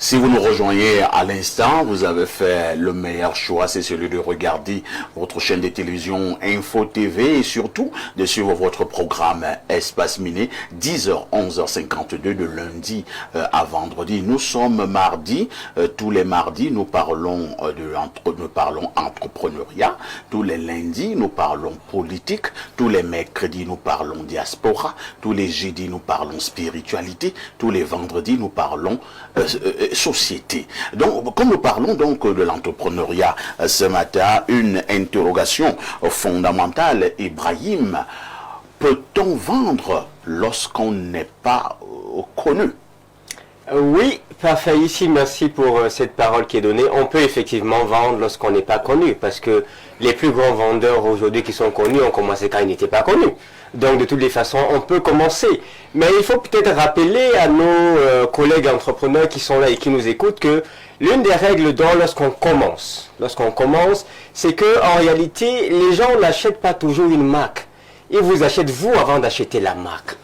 Si vous nous rejoignez à l'instant, vous avez fait le meilleur choix, c'est celui de regarder votre chaîne de télévision Info TV et surtout de suivre votre programme Espace Miné, 10h, 11h52 de lundi à vendredi. Nous sommes mardi, tous les mardis nous parlons entrepreneuriat, tous les lundis nous parlons politique, tous les mercredis nous parlons diaspora, tous les jeudis nous parlons spiritualité, tous les vendredis nous parlons société. Donc, comme nous parlons donc de l'entrepreneuriat ce matin, une interrogation fondamentale, Ibrahim, peut-on vendre lorsqu'on n'est pas connu? Oui, parfait. Ici, merci pour cette parole qui est donnée. On peut effectivement vendre lorsqu'on n'est pas connu, parce que les plus grands vendeurs aujourd'hui qui sont connus ont commencé quand ils n'étaient pas connus. Donc, de toutes les façons, on peut commencer. Mais il faut peut-être rappeler à nos collègues entrepreneurs qui sont là et qui nous écoutent que l'une des règles lorsqu'on commence, c'est que en réalité, les gens n'achètent pas toujours une marque. Ils vous achètent vous avant d'acheter la marque.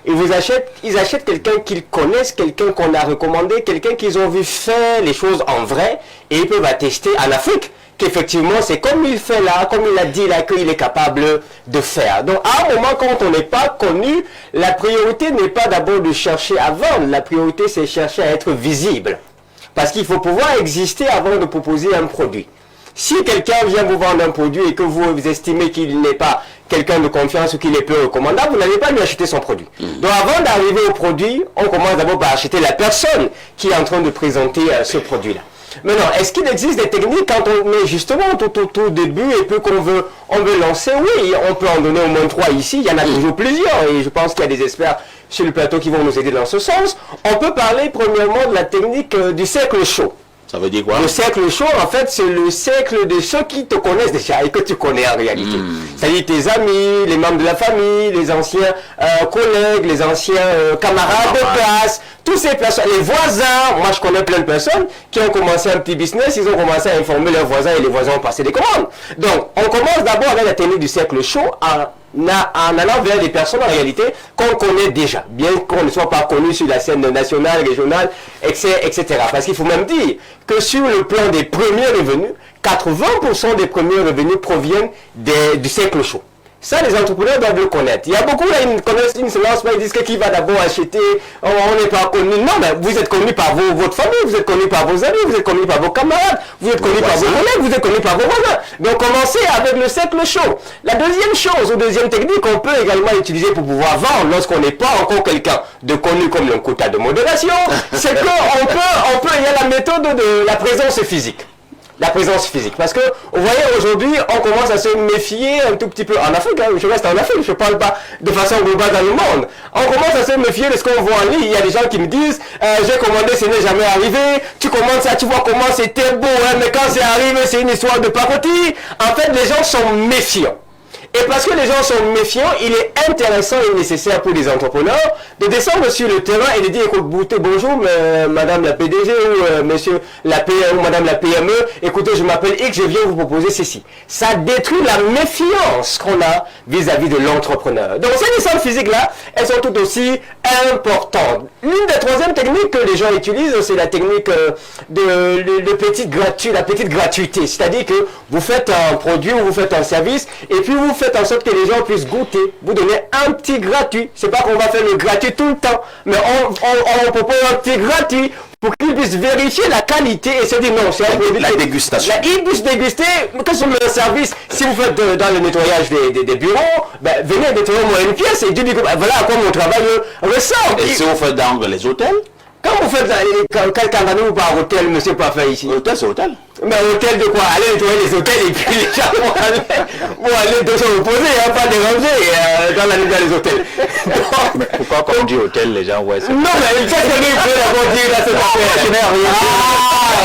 Ils achètent quelqu'un qu'ils connaissent, quelqu'un qu'on a recommandé, quelqu'un qu'ils ont vu faire les choses en vrai et ils peuvent attester en Afrique qu'effectivement c'est comme il fait là, comme il a dit là qu'il est capable de faire. Donc à un moment quand on n'est pas connu, la priorité n'est pas d'abord de chercher à vendre, la priorité c'est chercher à être visible. Parce qu'il faut pouvoir exister avant de proposer un produit. Si quelqu'un vient vous vendre un produit et que vous estimez qu'il n'est pas quelqu'un de confiance ou qu'il est peu recommandable, vous n'allez pas lui acheter son produit. Donc avant d'arriver au produit, on commence d'abord par acheter la personne qui est en train de présenter ce produit-là. Maintenant, est-ce qu'il existe des techniques quand on est justement tout au début et puis on veut lancer? Oui, on peut en donner au moins 3 ici, il y en a toujours plusieurs et je pense qu'il y a des experts sur le plateau qui vont nous aider dans ce sens. On peut parler premièrement de la technique du cercle chaud. Ça veut dire quoi? Le cercle chaud, en fait, c'est le cercle de ceux qui te connaissent déjà et que tu connais en réalité. C'est-à-dire tes amis, les membres de la famille, les anciens collègues, les anciens camarades de classe, tous ces personnes, les voisins. Moi, je connais plein de personnes qui ont commencé un petit business, ils ont commencé à informer leurs voisins et les voisins ont passé des commandes. Donc, on commence d'abord avec la technique du cercle chaud en allant vers des personnes en réalité qu'on connaît déjà, bien qu'on ne soit pas connu sur la scène nationale, régionale, etc. Parce qu'il faut même dire que sur le plan des premiers revenus, 80% des premiers revenus proviennent du cercle chaud. Ça, les entrepreneurs doivent le connaître. Il y a beaucoup là, ils se lancent, ils disent que qui va d'abord acheter, on n'est pas connu. Non, mais vous êtes connu par votre famille, vous êtes connu par vos amis, vous êtes connu par vos camarades, vous êtes connu par vos collègues, vous êtes connu par vos voisins. Donc, commencez avec le cercle chaud. La deuxième chose, ou deuxième technique qu'on peut également utiliser pour pouvoir vendre lorsqu'on n'est pas encore quelqu'un de connu comme le quota de modération, c'est il y a la méthode de la présence physique. La présence physique. Parce que, vous voyez, aujourd'hui, on commence à se méfier un tout petit peu, en Afrique, hein, je reste en Afrique, je ne parle pas de façon globale dans le monde. On commence à se méfier de ce qu'on voit en ligne. Il y a des gens qui me disent, j'ai commandé, ce n'est jamais arrivé, tu commandes ça, tu vois comment c'était beau, hein, mais quand c'est arrivé, c'est une histoire de pacotille. En fait, les gens sont méfiants. Et parce que les gens sont méfiants, il est intéressant et nécessaire pour les entrepreneurs de descendre sur le terrain et de dire, écoutez, bonjour, madame la PDG ou monsieur la PME ou madame la PME, écoutez, je m'appelle X, je viens vous proposer ceci. Ça détruit la méfiance qu'on a vis-à-vis de l'entrepreneur. Donc ces licences physiques-là, elles sont tout aussi importantes. L'une des troisièmes techniques que les gens utilisent, c'est la technique de petite gratuité, la petite gratuité. C'est-à-dire que vous faites un produit ou vous faites un service et puis vous faites en sorte que les gens puissent goûter. Vous donnez un petit gratuit. C'est pas qu'on va faire le gratuit tout le temps, mais on propose un petit gratuit pour qu'ils puissent vérifier la qualité et se dire non, c'est un produit. La dégustation. Ils puissent déguster, que ce soit un service. Si vous faites dans le nettoyage des bureaux, ben, venez nettoyer moi une pièce et dites voilà à quoi mon travail ressemble. Et si vous faites dans les hôtels? Quand vous faites quelqu'un va nous par hôtel, monsieur Parfait ici. Hôtel, c'est hôtel. Mais hôtel de quoi? Allez nettoyer les hôtels et puis les gens vont aller de se reposer, hein, pas déranger dans la nuit dans les hôtels. Donc, mais pourquoi quand on dit hôtel, les gens ouais. Non, mais qu'est-ce que vous pouvez d'abord dire là, c'est pas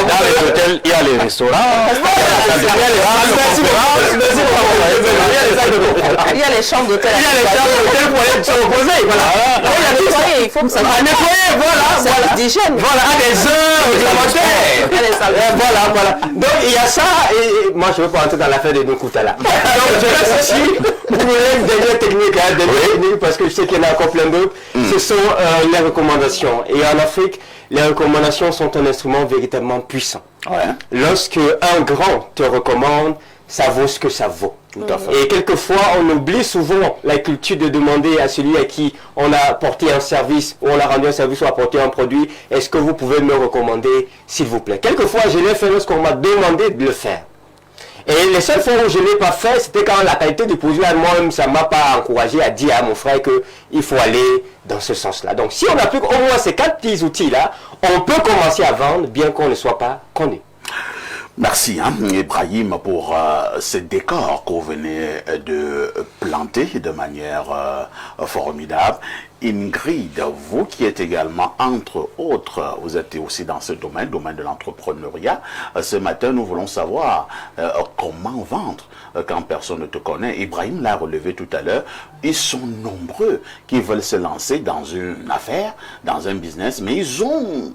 dans les hôtels, il y a les restaurants. Il y a les chambres d'hôtel. Il y a les chambres d'hôtel pour aller se reposer. Voilà. Il faut que ça soit nettoyer, voilà. d'hygiène. Voilà, à des heures. Voilà. Donc il y a ça, et moi je ne veux pas entrer dans l'affaire de Nukuta là. Donc je reste ici pour une dernière technique, parce que je sais qu'il y en a encore plein d'autres. Ce sont les recommandations. Et en Afrique, les recommandations sont un instrument véritablement puissant. Ouais. Lorsque un grand te recommande, ça vaut ce que ça vaut. Tout à fait. Et quelquefois, on oublie souvent la culture de demander à celui à qui on a apporté un service, ou on a rendu un service ou apporté un produit, est-ce que vous pouvez me recommander, s'il vous plaît. Quelquefois, je l'ai fait lorsqu'on m'a demandé de le faire. Et les seules fois où je ne l'ai pas fait, c'était quand la qualité du produit, moi-même, ça ne m'a pas encouragé à dire à mon frère qu'il faut aller dans ce sens-là. Donc, si on applique au moins ces 4 petits outils-là, on peut commencer à vendre, bien qu'on ne soit pas connu. Merci, Ibrahim, pour ce décor que vous venez de planter de manière formidable. Ingrid, vous qui êtes également, entre autres, vous êtes aussi dans ce domaine de l'entrepreneuriat. Ce matin, nous voulons savoir comment vendre quand personne ne te connaît. Ibrahim l'a relevé tout à l'heure. Ils sont nombreux qui veulent se lancer dans une affaire, dans un business, mais ils ont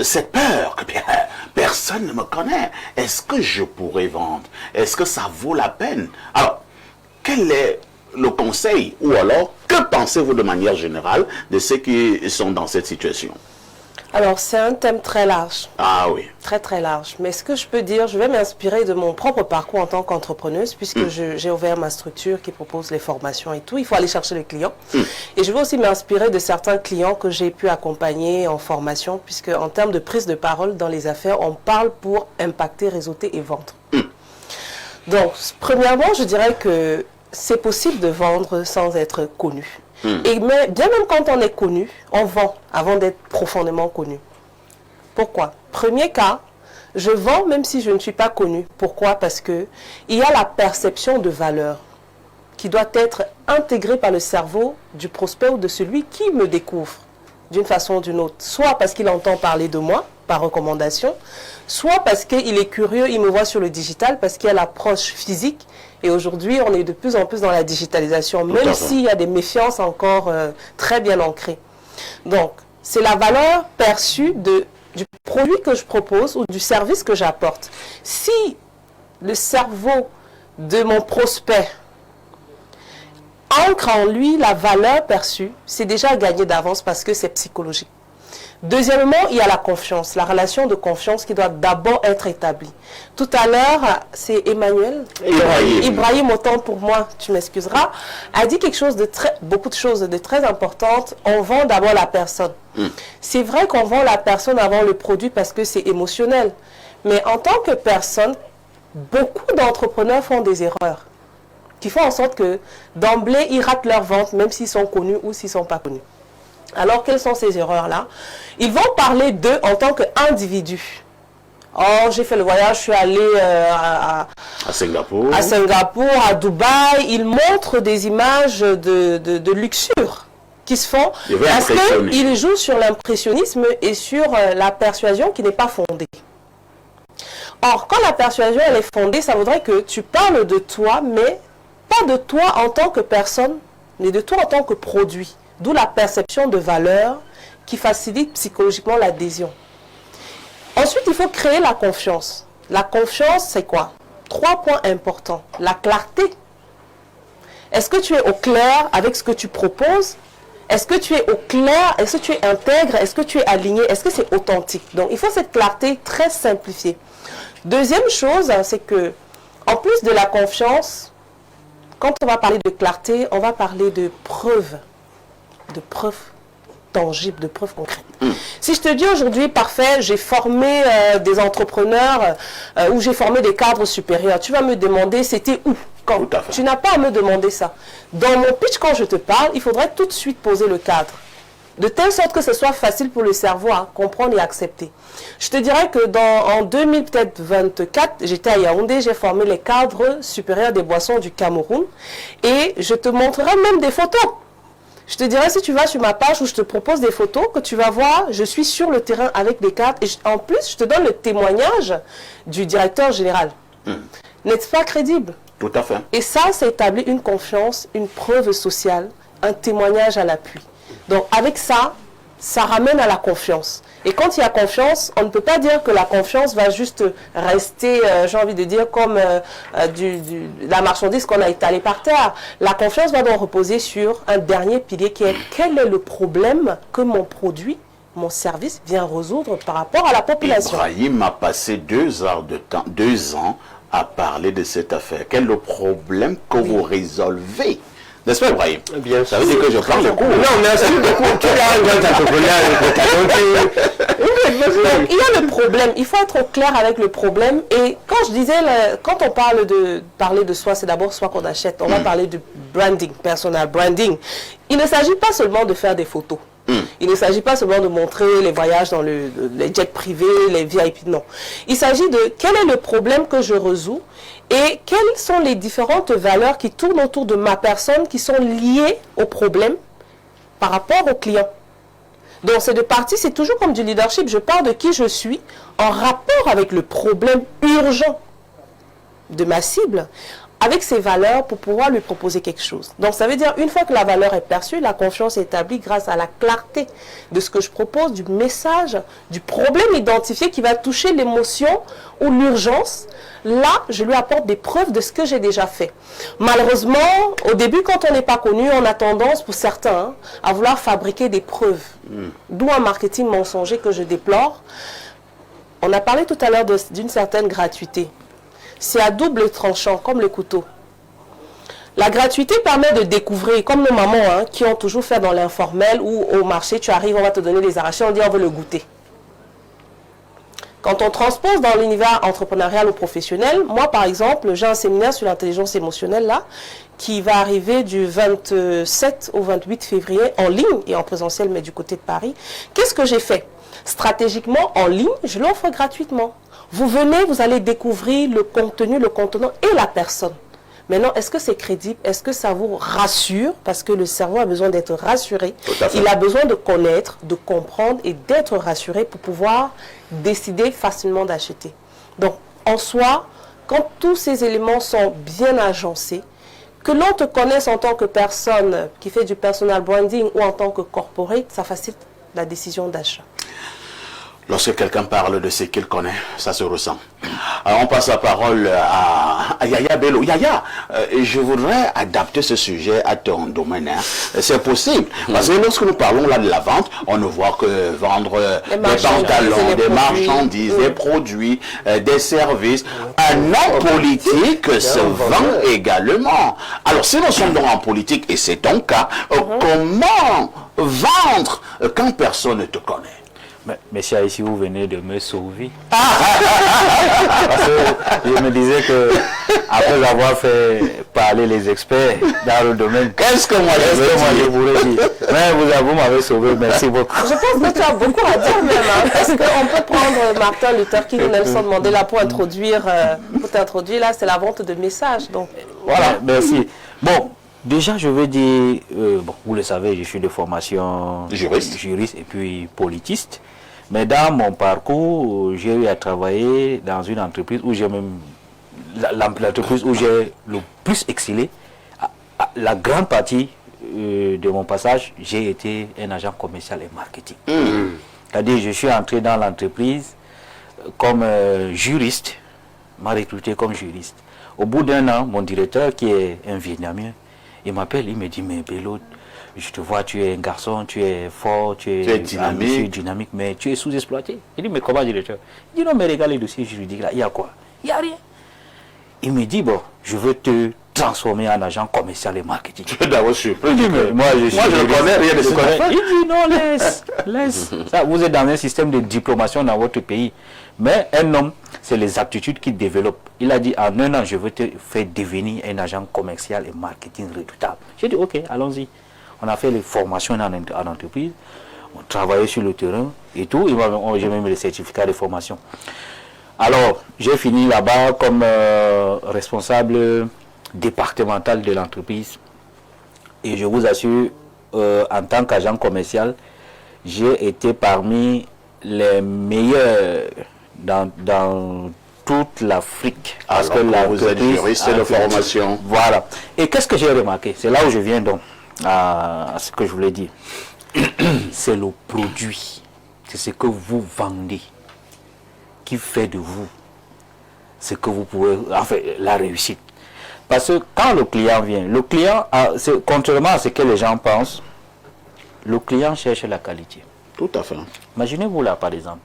cette peur que personne ne me connaît. Est-ce que je pourrais vendre? Est-ce que ça vaut la peine? Alors, quel est le conseil, ou alors, que pensez-vous de manière générale de ceux qui sont dans cette situation? Alors, c'est un thème très large. Ah oui. Très, très large. Mais ce que je peux dire, je vais m'inspirer de mon propre parcours en tant qu'entrepreneuse, puisque j'ai ouvert ma structure qui propose les formations et tout. Il faut aller chercher les clients. Et je vais aussi m'inspirer de certains clients que j'ai pu accompagner en formation, puisque en termes de prise de parole dans les affaires, on parle pour impacter, réseauter et vendre. Donc, premièrement, je dirais que c'est possible de vendre sans être connu. Et mais bien même quand on est connu, on vend avant d'être profondément connu. Pourquoi? Premier cas, je vends même si je ne suis pas connu. Pourquoi? Parce que il y a la perception de valeur qui doit être intégrée par le cerveau du prospect ou de celui qui me découvre d'une façon ou d'une autre. Soit parce qu'il entend parler de moi par recommandation, soit parce qu'il est curieux, il me voit sur le digital, parce qu'il y a l'approche physique. Et aujourd'hui, on est de plus en plus dans la digitalisation, même s'il y a des méfiances encore très bien ancrées. Donc, c'est la valeur perçue du produit que je propose ou du service que j'apporte. Si le cerveau de mon prospect ancre en lui la valeur perçue, c'est déjà gagné d'avance parce que c'est psychologique. Deuxièmement, il y a la confiance, la relation de confiance qui doit d'abord être établie. Tout à l'heure, c'est Emmanuel, Ibrahim, autant pour moi, tu m'excuseras, a dit quelque chose beaucoup de choses de très importantes. On vend d'abord la personne. C'est vrai qu'on vend la personne avant le produit parce que c'est émotionnel. Mais en tant que personne, beaucoup d'entrepreneurs font des erreurs qui font en sorte que d'emblée, ils ratent leur vente, même s'ils sont connus ou s'ils ne sont pas connus. Alors, quelles sont ces erreurs-là? Ils vont parler d'eux en tant qu'individus. Oh, j'ai fait le voyage, je suis allé à Singapour. À Singapour, à Dubaï. Ils montrent des images de luxure qui se font parce qu'ils jouent sur l'impressionnisme et sur la persuasion qui n'est pas fondée. Or, quand la persuasion elle est fondée, ça voudrait que tu parles de toi, mais pas de toi en tant que personne, mais de toi en tant que produit. D'où la perception de valeur qui facilite psychologiquement l'adhésion. Ensuite, il faut créer la confiance. La confiance, c'est quoi? 3 points importants. La clarté. Est-ce que tu es au clair avec ce que tu proposes? Est-ce que tu es au clair? Est-ce que tu es intègre? Est-ce que tu es aligné? Est-ce que c'est authentique? Donc, il faut cette clarté très simplifiée. Deuxième chose, c'est que, en plus de la confiance, quand on va parler de clarté, on va parler de preuves. De preuves tangibles, de preuves concrètes. Si je te dis aujourd'hui, parfait, j'ai formé des entrepreneurs ou j'ai formé des cadres supérieurs, tu vas me demander c'était où, quand. Tu n'as pas à me demander ça. Dans mon pitch, quand je te parle, il faudrait tout de suite poser le cadre. De telle sorte que ce soit facile pour le cerveau à comprendre et accepter. Je te dirais que en 2024, j'étais à Yaoundé, j'ai formé les cadres supérieurs des boissons du Cameroun et je te montrerai même des photos. Je te dirais, si tu vas sur ma page où je te propose des photos, que tu vas voir, je suis sur le terrain avec des cartes. Et en plus, je te donne le témoignage du directeur général. N'est-ce pas crédible? Tout à fait. Et ça établit une confiance, une preuve sociale, un témoignage à l'appui. Donc, avec ça, ça ramène à la confiance. Et quand il y a confiance, on ne peut pas dire que la confiance va juste rester, j'ai envie de dire, comme la marchandise qu'on a étalée par terre. La confiance va donc reposer sur un dernier pilier qui est quel est le problème que mon produit mon service vient résoudre par rapport à la population. Ibrahim a passé 2 ans à parler de cette affaire. Quel est le problème que vous résolvez? N'est-ce pas, Ibrahim? Bien Ça veut dire que je prends le cours. Non, merci beaucoup. Tu es un grand entrepreneur. Il y a le problème, il faut être au clair avec le problème. Et quand je disais, quand on parle de parler de soi, c'est d'abord soi qu'on achète. On va parler de branding, personal branding. Il ne s'agit pas seulement de faire des photos. Il ne s'agit pas seulement de montrer les voyages dans les jets privés, les VIP, non. Il s'agit de quel est le problème que je résous et quelles sont les différentes valeurs qui tournent autour de ma personne qui sont liées au problème par rapport au client. Donc ces deux parties, c'est toujours comme du leadership. Je parle de qui je suis en rapport avec le problème urgent de ma cible, avec ses valeurs pour pouvoir lui proposer quelque chose. Donc ça veut dire, une fois que la valeur est perçue, la confiance est établie grâce à la clarté de ce que je propose, du message, du problème identifié qui va toucher l'émotion ou l'urgence. Là, je lui apporte des preuves de ce que j'ai déjà fait. Malheureusement, au début, quand on n'est pas connu, on a tendance, pour certains, à vouloir fabriquer des preuves. D'où un marketing mensonger que je déplore. On a parlé tout à l'heure d'une certaine gratuité. C'est à double tranchant, comme le couteau. La gratuité permet de découvrir, comme nos mamans qui ont toujours fait dans l'informel, ou au marché, tu arrives, on va te donner des arrachés, on dit on veut le goûter. Quand on transpose dans l'univers entrepreneurial ou professionnel, moi par exemple, j'ai un séminaire sur l'intelligence émotionnelle là, qui va arriver du 27 au 28 février en ligne et en présentiel, mais du côté de Paris. Qu'est-ce que j'ai fait? Stratégiquement, en ligne, je l'offre gratuitement. Vous venez, vous allez découvrir le contenu, le contenant et la personne. Maintenant, est-ce que c'est crédible? Est-ce que ça vous rassure? Parce que le cerveau a besoin d'être rassuré. Il a besoin de connaître, de comprendre et d'être rassuré pour pouvoir décider facilement d'acheter. Donc, en soi, quand tous ces éléments sont bien agencés, que l'on te connaisse en tant que personne qui fait du personal branding ou en tant que corporate, ça facilite la décision d'achat. Lorsque quelqu'un parle de ce qu'il connaît, ça se ressent. Alors on passe la parole à Yaya Bello. Yaya, je voudrais adapter ce sujet à ton domaine. C'est possible. Parce que lorsque nous parlons là de la vente, on ne voit que vendre des pantalons, des marchandises, des produits, des services. Un homme politique se vend également. Alors si nous sommes donc en politique, et c'est ton cas, comment vendre quand personne ne te connaît? Mais ici, vous venez de me sauver. Parce que je me disais que, après avoir fait parler les experts dans le domaine, qu'est-ce que moi je voulais dire? Mais vous m'avez sauvé, merci beaucoup. Je pense que tu as beaucoup à dire même, parce qu'on peut prendre Martin Luther King, Nelson Mandela pour t'introduire là, c'est la vente de messages. Donc. Voilà, merci. Bon. Déjà, je veux dire, bon, vous le savez, je suis de formation juriste et puis politiste. Mais dans mon parcours, j'ai eu à travailler dans une entreprise où j'ai même l'entreprise où j'ai le plus excellé. La grande partie de mon passage, j'ai été un agent commercial et marketing. C'est-à-dire, je suis entré dans l'entreprise comme juriste, m'a recruté comme juriste. Au bout d'un an, mon directeur, qui est un Vietnamien, il m'appelle, il me dit, mais Bello, je te vois, tu es un garçon, tu es fort, tu es dynamique, mais tu es sous-exploité. Il dit, mais comment, directeur? Il dit, non, mais regarde les dossiers juridiques là, il y a quoi? Il n'y a rien. Il me dit, bon, je veux te transformer en agent commercial et marketing. Je suis d'abord surpris. Moi, je ne connais rien de ce qu'on. Il dit, non, laisse. Ça, vous êtes dans un système de diplomation dans votre pays. Mais un homme, c'est les aptitudes qu'il développe. Il a dit, en un an, je veux te faire devenir un agent commercial et marketing redoutable. J'ai dit, ok, allons-y. On a fait les formations en entreprise, on travaillait sur le terrain et tout. J'ai même les certificats de formation. Alors, j'ai fini là-bas comme responsable départemental de l'entreprise. Et je vous assure, en tant qu'agent commercial, j'ai été parmi les meilleurs dans toute l'Afrique. Parce que là, vous êtes juriste de formation. Voilà. Et qu'est-ce que j'ai remarqué? C'est là où je viens donc à ce que je voulais dire. C'est le produit. C'est ce que vous vendez qui fait de vous ce que vous pouvez, enfin, la réussite. Parce que quand le client vient, le client, contrairement à ce que les gens pensent, le client cherche la qualité. Tout à fait. Imaginez-vous là, par exemple,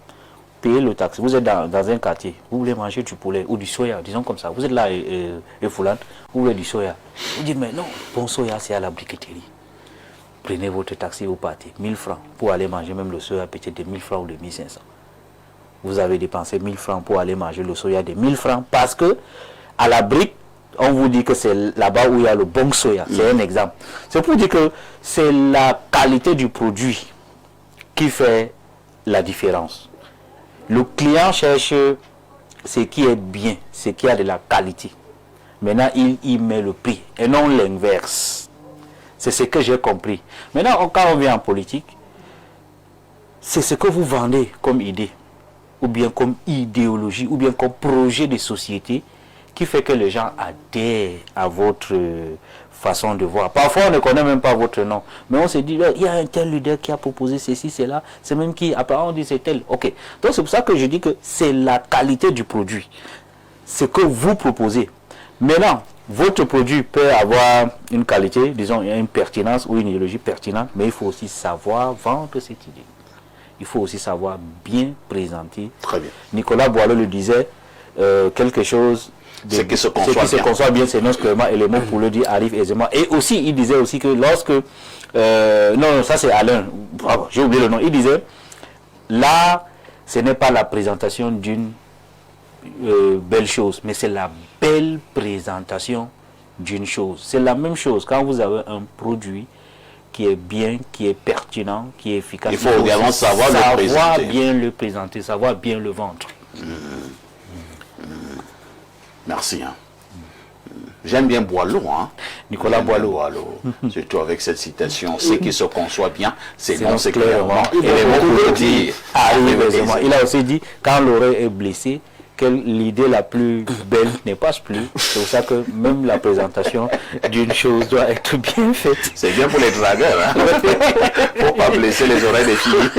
payer le taxe. Vous êtes dans un quartier, vous voulez manger du poulet ou du soya, disons comme ça. Vous êtes là, et Foulan, vous voulez du soya. Vous dites, mais non, bon soya, c'est à la briqueterie. Prenez votre taxi, vous partez. 1000 francs pour aller manger même le soya, peut-être de 1000 francs ou de 1500. Vous avez dépensé 1000 francs pour aller manger le soya de 1000 francs parce que à la brique, on vous dit que c'est là-bas où il y a le bon soya. C'est un exemple. C'est pour dire que c'est la qualité du produit qui fait la différence. Le client cherche ce qui est bien, ce qui a de la qualité. Maintenant, il met le prix et non l'inverse. C'est ce que j'ai compris. Maintenant, quand on vient en politique, c'est ce que vous vendez comme idée, ou bien comme idéologie, ou bien comme projet de société qui fait que les gens adhèrent à votre façon de voir. Parfois, on ne connaît même pas votre nom. Mais on se dit, il y a un tel leader qui a proposé ceci, cela. C'est même qui, après on dit c'est tel. Ok. Donc c'est pour ça que je dis que c'est la qualité du produit. Ce que vous proposez. Maintenant, votre produit peut avoir une qualité, disons, une pertinence ou une idéologie pertinente, mais il faut aussi savoir vendre cette idée. Il faut aussi savoir bien présenter. Très bien. Nicolas Boileau le disait, quelque chose... Ce qui se conçoit bien, c'est non seulement et les mots pour le dire arrivent aisément. Et aussi, il disait aussi que lorsque... non, ça c'est Alain. Bravo, j'ai oublié le nom. Il disait, là, ce n'est pas la présentation d'une belle chose, mais c'est la belle présentation d'une chose. C'est la même chose quand vous avez un produit qui est bien, qui est pertinent, qui est efficace. Il faut également savoir bien le présenter, savoir bien le vendre. Merci. Hein. J'aime bien Boileau, hein. Nicolas Boileau. Surtout avec cette citation, ce qui se conçoit bien, c'est non, c'est clairement. Il a aussi dit, quand l'oreille est blessée, que l'idée la plus belle ne passe plus. C'est pour ça que même la présentation d'une chose doit être bien faite. C'est bien pour les dragueurs, hein. Faut pas blesser les oreilles des filles.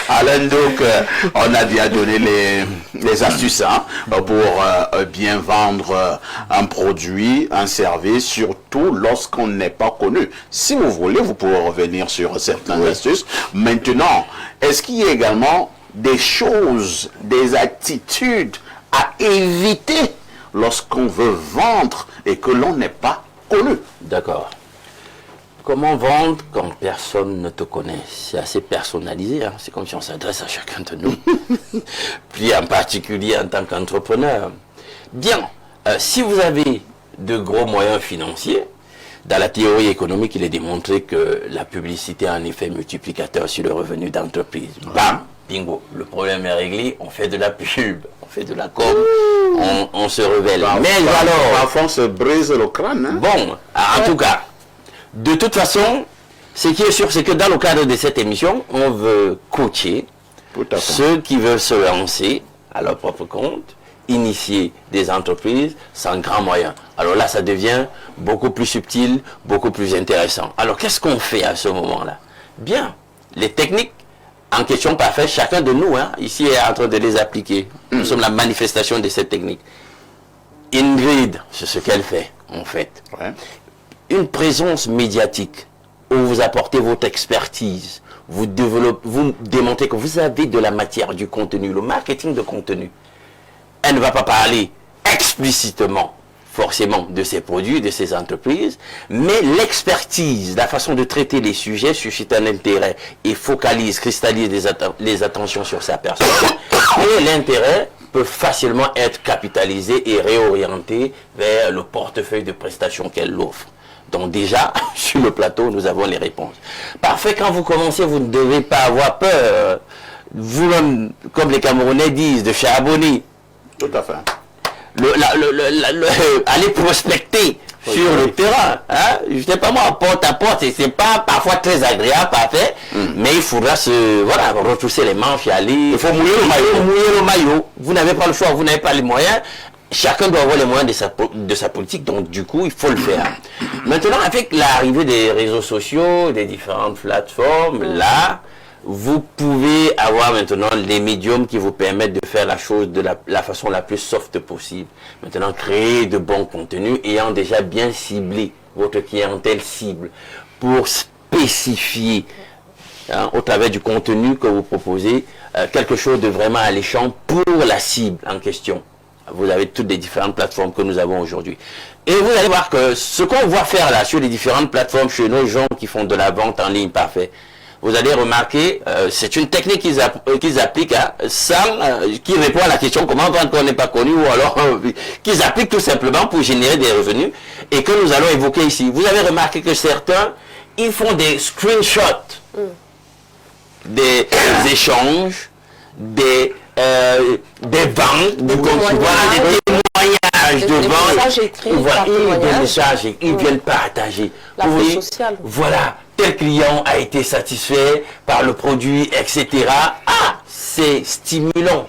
Alain, donc, on a bien donné les astuces hein, pour bien vendre un produit, un service, surtout lorsqu'on n'est pas connu. Si vous voulez, vous pouvez revenir sur certaines astuces. Maintenant, est-ce qu'il y a également des choses, des attitudes à éviter lorsqu'on veut vendre et que l'on n'est pas connu? D'accord. Comment vendre quand personne ne te connaît? C'est assez personnalisé, hein? C'est comme si on s'adresse à chacun de nous. Puis en particulier en tant qu'entrepreneur. Bien, si vous avez de gros moyens financiers, dans la théorie économique, il est démontré que la publicité a un effet multiplicateur sur le revenu d'entreprise. Bam, bingo, le problème est réglé, on fait de la pub, on fait de la com, on se révèle. Mais alors... Parfois, on se brise le crâne. Hein? Bon, en tout cas... De toute façon, ce qui est sûr, c'est que dans le cadre de cette émission, on veut coacher ceux qui veulent se lancer à leur propre compte, initier des entreprises sans grands moyens. Alors là, ça devient beaucoup plus subtil, beaucoup plus intéressant. Alors, qu'est-ce qu'on fait à ce moment-là? Bien, les techniques en question parfaite, chacun de nous, hein, ici, est en train de les appliquer. Nous sommes la manifestation de cette technique. Ingrid, c'est ce qu'elle fait, en fait. Ouais. Une présence médiatique où vous apportez votre expertise, vous démontrez que vous avez de la matière, du contenu, le marketing de contenu. Elle ne va pas parler explicitement, forcément, de ses produits, de ses entreprises, mais l'expertise, la façon de traiter les sujets suscite un intérêt et focalise, cristallise les attentions sur sa personne. Et l'intérêt peut facilement être capitalisé et réorienté vers le portefeuille de prestations qu'elle offre. Donc déjà, sur le plateau, nous avons les réponses. Parfait, quand vous commencez, vous ne devez pas avoir peur. Vous-même, comme les Camerounais disent, de charbonner. Tout à fait. Aller prospecter sur le terrain. Hein? Je ne sais pas moi, porte à porte, c'est pas parfois très agréable, parfait, mais il faudra retrousser les manches et aller. Il faut mouiller le maillot. Mouiller le maillot. Vous n'avez pas le choix, vous n'avez pas les moyens. Chacun doit avoir les moyens de sa politique, donc du coup, il faut le faire. Maintenant, avec l'arrivée des réseaux sociaux, des différentes plateformes, là, vous pouvez avoir maintenant les médiums qui vous permettent de faire la chose de la façon la plus soft possible. Maintenant, créer de bons contenus ayant déjà bien ciblé votre clientèle cible pour spécifier hein, au travers du contenu que vous proposez, quelque chose de vraiment alléchant pour la cible en question. Vous avez toutes les différentes plateformes que nous avons aujourd'hui. Et vous allez voir que ce qu'on voit faire là sur les différentes plateformes chez nos gens qui font de la vente en ligne parfait, vous allez remarquer, c'est une technique qu'ils appliquent qui répond à la question comment vendre qu'on n'est pas connu, ou alors qu'ils appliquent tout simplement pour générer des revenus et que nous allons évoquer ici. Vous avez remarqué que certains, ils font des screenshots, des échanges, des ventes, des témoignages de vente, des messages, ils viennent partager. La vie sociale. Voilà, tel client a été satisfait par le produit, etc. Ah, c'est stimulant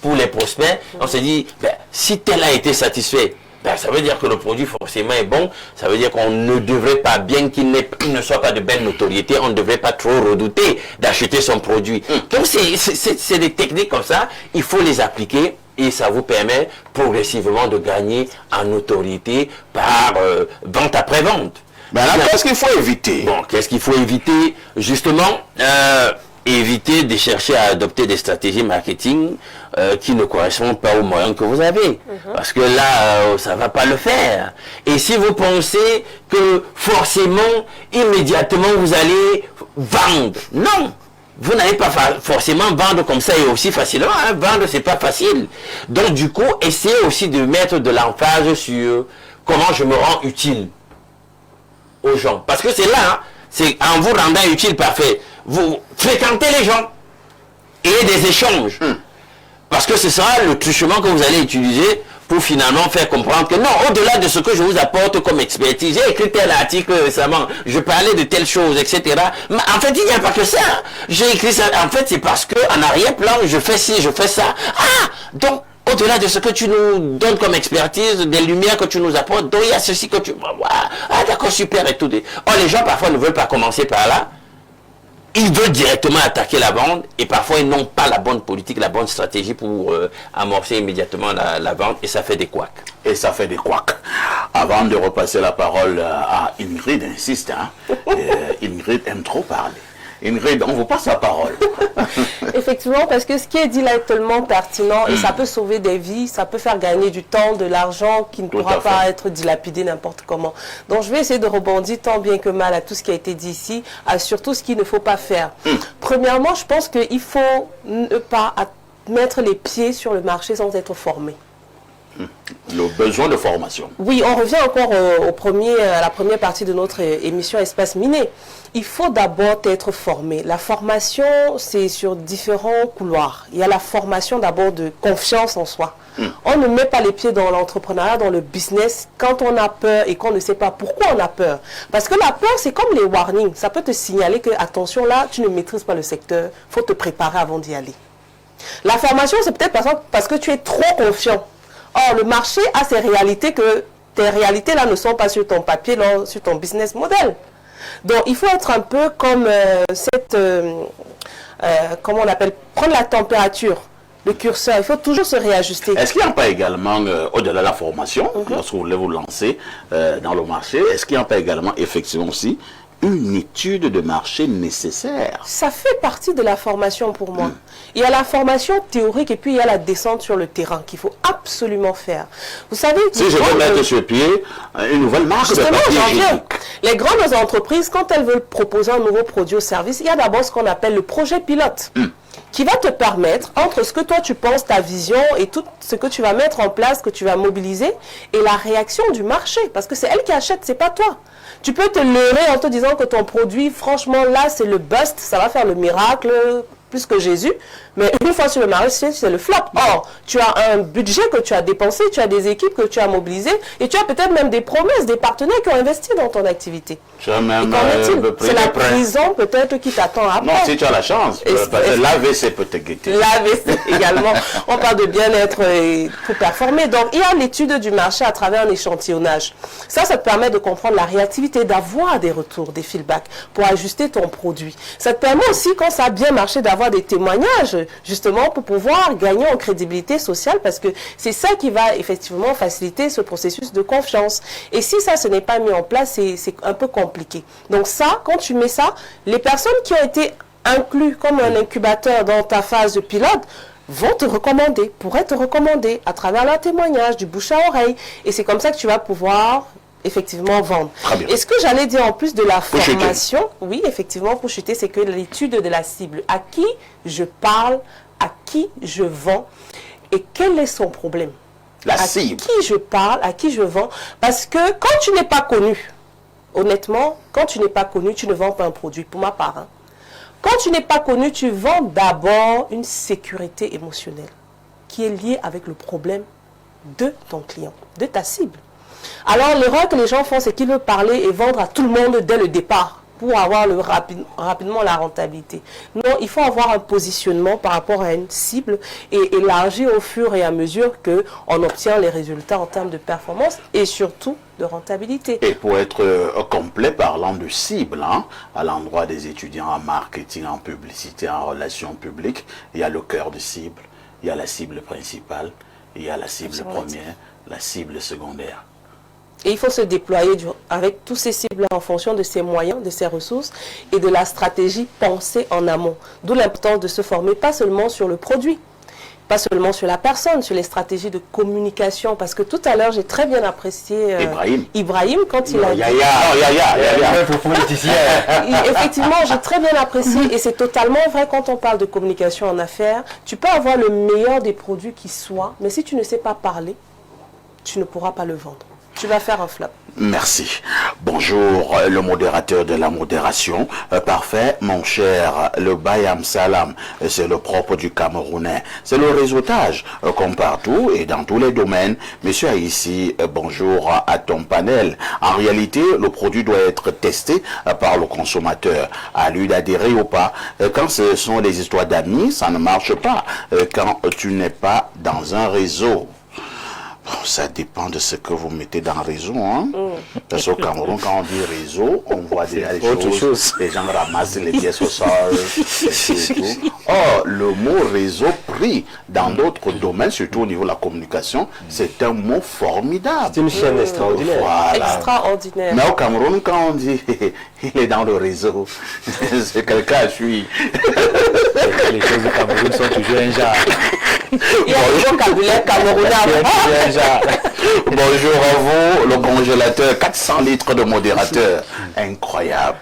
pour les prospects. On se dit, ben, si tel a été satisfait, ben, ça veut dire que le produit forcément est bon. Ça veut dire qu'on ne devrait pas, bien qu'il ne soit pas de belle notoriété, on ne devrait pas trop redouter d'acheter son produit. Donc c'est des techniques comme ça, il faut les appliquer. Et ça vous permet progressivement de gagner en notoriété par vente après vente. Ben alors, qu'est-ce qu'il faut éviter? Bon, qu'est-ce qu'il faut éviter? Justement, éviter de chercher à adopter des stratégies marketing qui ne correspondent pas aux moyens que vous avez. Parce que là, ça ne va pas le faire. Et si vous pensez que forcément, immédiatement, vous allez vendre, non! Vous n'allez pas forcément vendre comme ça et aussi facilement. Hein. Vendre, c'est pas facile. Donc, du coup, essayez aussi de mettre de l'emphase sur comment je me rends utile aux gens. Parce que c'est là, hein, c'est en vous rendant utile parfait. Vous fréquentez les gens et des échanges. Parce que ce sera le truchement que vous allez utiliser pour finalement faire comprendre que non, au-delà de ce que je vous apporte comme expertise, j'ai écrit tel article récemment, je parlais de telle chose, etc. Mais en fait, il n'y a pas que ça. J'ai écrit ça, en fait, c'est parce qu'en arrière-plan, je fais ci, je fais ça. Ah, donc, au-delà de ce que tu nous donnes comme expertise, des lumières que tu nous apportes, donc il y a ceci que tu... Ah, d'accord, super, et tout. Oh, les gens, parfois, ne veulent pas commencer par là. Ils veulent directement attaquer la vente et parfois ils n'ont pas la bonne politique, la bonne stratégie pour amorcer immédiatement la vente et ça fait des couacs. Et ça fait des couacs. Avant de repasser la parole à Ingrid, insiste, hein, Ingrid aime trop parler. Ingrid, on vous passe la parole. Effectivement, parce que ce qui est dit là est tellement pertinent et ça peut sauver des vies, ça peut faire gagner du temps, de l'argent qui ne pourra pas être dilapidé n'importe comment. Donc je vais essayer de rebondir tant bien que mal à tout ce qui a été dit ici, à surtout ce qu'il ne faut pas faire. Premièrement, je pense qu'il faut ne pas mettre les pieds sur le marché sans être formé. Le besoin de formation. Oui, on revient encore à la première partie de notre émission Espace Miné. Il faut d'abord être formé. La formation, c'est sur différents couloirs. Il y a la formation d'abord de confiance en soi. On ne met pas les pieds dans l'entrepreneuriat, dans le business, quand on a peur et qu'on ne sait pas pourquoi on a peur. Parce que la peur, c'est comme les warnings. Ça peut te signaler que, attention, là, tu ne maîtrises pas le secteur. Il faut te préparer avant d'y aller. La formation, c'est peut-être parce que tu es trop confiant. Or, le marché a ses réalités que tes réalités-là ne sont pas sur ton papier, sur ton business model. Donc, il faut être un peu comme comment on appelle, prendre la température, le curseur. Il faut toujours se réajuster. Est-ce qu'il n'y a pas également, au-delà de la formation, lorsque vous voulez vous lancer dans le marché, est-ce qu'il n'y a pas également, effectivement aussi, une étude de marché nécessaire? Ça fait partie de la formation pour moi. Il y a la formation théorique et puis il y a la descente sur le terrain qu'il faut absolument faire. Vous savez... Si je veux mettre sur pied une nouvelle marque de papier hygiénique. Les grandes entreprises, quand elles veulent proposer un nouveau produit ou service, il y a d'abord ce qu'on appelle le projet pilote. Qui va te permettre, entre ce que toi tu penses, ta vision et tout ce que tu vas mettre en place, que tu vas mobiliser, et la réaction du marché. Parce que c'est elle qui achète, c'est pas toi. Tu peux te leurrer en te disant que ton produit, franchement, là, c'est le bust, ça va faire le miracle, plus que Jésus. Mais une fois sur le marché, c'est le flop. Or, tu as un budget que tu as dépensé, tu as des équipes que tu as mobilisées, et tu as peut-être même des promesses, des partenaires qui ont investi dans ton activité. Tu as même c'est la prison peut-être qui t'attend après. Non, si tu as la chance. L'AVC peut te guetter. L'AVC également. On parle de bien-être pour performer. Donc, il y a l'étude du marché à travers un échantillonnage. Ça te permet de comprendre la réactivité, d'avoir des retours, des feedbacks pour ajuster ton produit. Ça te permet aussi, quand ça a bien marché, d'avoir des témoignages, justement, pour pouvoir gagner en crédibilité sociale, parce que c'est ça qui va effectivement faciliter ce processus de confiance. Et si ça, ce n'est pas mis en place, c'est un peu compliqué. Donc ça, quand tu mets ça, les personnes qui ont été inclus comme un incubateur dans ta phase de pilote, vont te recommander, pourraient te recommander à travers leur témoignage, du bouche à oreille. Et c'est comme ça que tu vas pouvoir effectivement vendre. Et ce que j'allais dire en plus de la formation, oui, effectivement, pour chuter, c'est que l'étude de la cible, à qui je parle, à qui je vends et quel est son problème. La cible. À qui je parle, à qui je vends. Parce que quand tu n'es pas connu, honnêtement, quand tu n'es pas connu, tu ne vends pas un produit, pour ma part. Hein. Quand tu n'es pas connu, tu vends d'abord une sécurité émotionnelle qui est liée avec le problème de ton client, de ta cible. Alors, l'erreur que les gens font, c'est qu'ils veulent parler et vendre à tout le monde dès le départ pour avoir rapidement la rentabilité. Non, il faut avoir un positionnement par rapport à une cible et élargir au fur et à mesure qu'on obtient les résultats en termes de performance et surtout de rentabilité. Et pour être complet, parlant de cible, hein, à l'endroit des étudiants en marketing, en publicité, en relations publiques, il y a le cœur de cible, il y a la cible principale, il y a la cible première, la cible secondaire. Et il faut se déployer avec tous ces cibles en fonction de ses moyens, de ses ressources et de la stratégie pensée en amont. D'où l'importance de se former pas seulement sur le produit, pas seulement sur la personne, sur les stratégies de communication. Parce que tout à l'heure, j'ai très bien apprécié Ibrahim quand il a dit... Effectivement, j'ai très bien apprécié et c'est totalement vrai quand on parle de communication en affaires. Tu peux avoir le meilleur des produits qui soit, mais si tu ne sais pas parler, tu ne pourras pas le vendre. Tu vas faire un flop. Merci. Bonjour, le modérateur de la modération. Parfait, mon cher, le Bayam Salam, c'est le propre du Camerounais. C'est le réseautage, comme partout et dans tous les domaines. Monsieur Aïssi, bonjour à ton panel. En réalité, le produit doit être testé par le consommateur. À lui d'adhérer ou pas. Quand ce sont des histoires d'amis, ça ne marche pas. Quand tu n'es pas dans un réseau. Bon, ça dépend de ce que vous mettez dans le réseau. Hein? Parce qu'au Cameroun, quand on dit réseau, on voit déjà les choses. Les gens ramassent les pièces au sol. Et tout. Or, le mot réseau pris dans d'autres domaines, surtout au niveau de la communication, c'est un mot formidable. C'est une chaîne extraordinaire. Voilà. Extraordinaire. Mais au Cameroun, quand on dit il est dans le réseau, c'est quelqu'un à suivre. Les choses du Cameroun sont toujours un genre. Il y a le vocabulaire camerounais. Bonjour à vous, le congélateur, 400 litres de modérateur. Incroyable.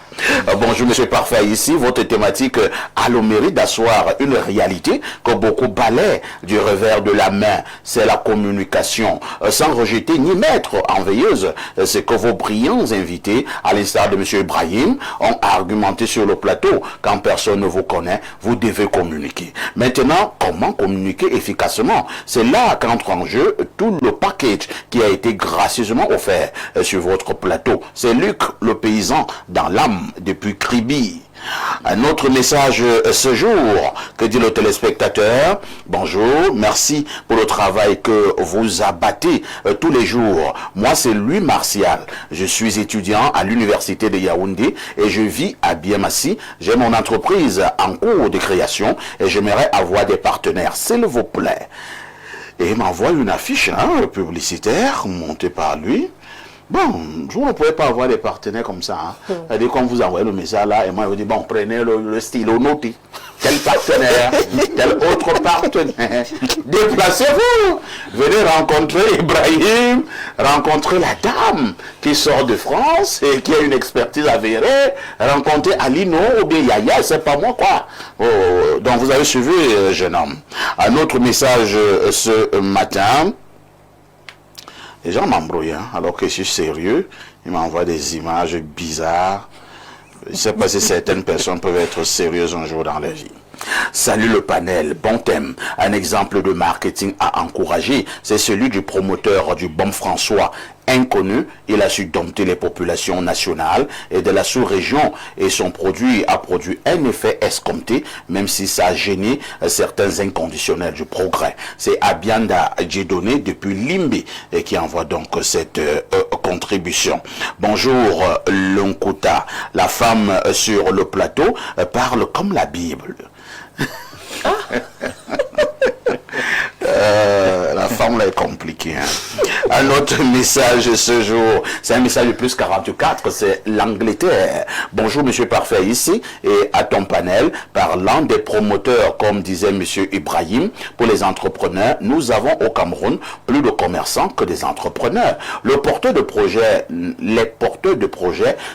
Bonjour Monsieur Parfait, ici, votre thématique a le mérite d'asseoir une réalité que beaucoup balaient du revers de la main. C'est la communication. Sans rejeter ni mettre en veilleuse ce que vos brillants invités, à l'instar de Monsieur Ibrahim, ont argumenté sur le plateau. Quand personne ne vous connaît, vous devez communiquer. Maintenant, comment communiquer efficacement? C'est là qu'entre en jeu tout le package qui a été gracieusement offert sur votre plateau. C'est Luc, le paysan, dans l'âme depuis Kribi. Un autre message ce jour, que dit le téléspectateur? Bonjour, merci pour le travail que vous abattez tous les jours. Moi, c'est Louis Martial. Je suis étudiant à l'université de Yaoundé et je vis à Biamassi. J'ai mon entreprise en cours de création et j'aimerais avoir des partenaires, s'il vous plaît. Et il m'envoie une affiche publicitaire montée par lui. Bon, vous ne pouvez pas avoir des partenaires comme ça. Hein. C'est-à-dire, quand vous envoyez le message là, et moi, je vous dis, bon, prenez le stylo, notez. Tel partenaire, tel autre partenaire. Déplacez-vous. Venez rencontrer Ibrahim, rencontrer la dame qui sort de France et qui a une expertise avérée. Rencontrer Alino ou bien Yaya, c'est pas moi quoi. Oh, donc, vous avez suivi, jeune homme. Un autre message ce matin. Les gens m'embrouillent, hein, alors que je suis sérieux. Ils m'envoient des images bizarres. Je ne sais pas si certaines personnes peuvent être sérieuses un jour dans leur vie. Salut le panel, bon thème. Un exemple de marketing à encourager, c'est celui du promoteur du Bon François. Inconnu, il a su dompter les populations nationales et de la sous-région et son produit a produit un effet escompté, même si ça a gêné certains inconditionnels du progrès. C'est Abianda Djedoné depuis Limbe qui envoie donc cette contribution. Bonjour Lunkota, la femme sur le plateau parle comme la Bible. La femme là est complète. compliqué. Hein. Un autre message ce jour, c'est un message de plus 44, c'est l'Angleterre. Bonjour Monsieur Parfait ici et à ton panel, parlant des promoteurs, comme disait Monsieur Ibrahim, pour les entrepreneurs, nous avons au Cameroun plus de commerçants que des entrepreneurs. Les porteurs de projets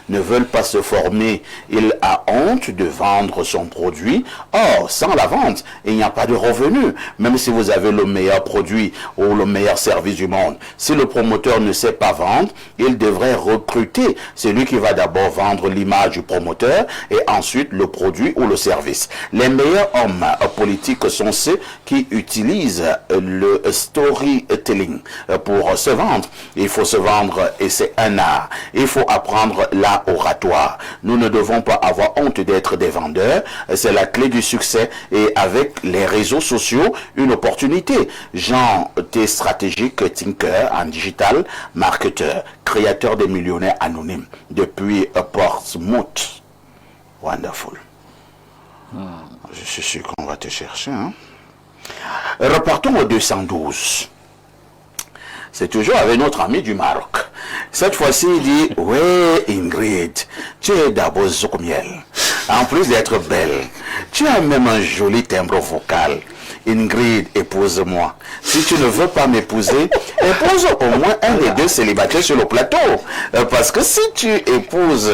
ne veulent pas se former. Il a honte de vendre son produit. Or, sans la vente, il n'y a pas de revenu. Même si vous avez le meilleur produit ou le meilleur service du monde, si le promoteur ne sait pas vendre, il devrait recruter celui qui va d'abord vendre l'image du promoteur et ensuite le produit ou le service. Les meilleurs hommes politiques sont ceux qui utilisent le storytelling pour se vendre. Il faut se vendre et c'est un art. Il faut apprendre l'art oratoire. Nous ne devons pas avoir honte d'être des vendeurs. C'est la clé du succès et avec les réseaux sociaux, une opportunité. Jean T. Stratégique Tinker en digital, marketeur, créateur des millionnaires anonymes depuis Portsmouth. Wonderful. Je suis sûr qu'on va te chercher. Hein? Repartons au 212. C'est toujours avec notre ami du Maroc. Cette fois-ci, il dit, ouais, Ingrid, tu es d'abord Zokomiel. En plus d'être belle, tu as même un joli timbre vocal. Ingrid, épouse-moi. Si tu ne veux pas m'épouser, épouse au moins un des deux célibataires sur le plateau. Parce que si tu épouses...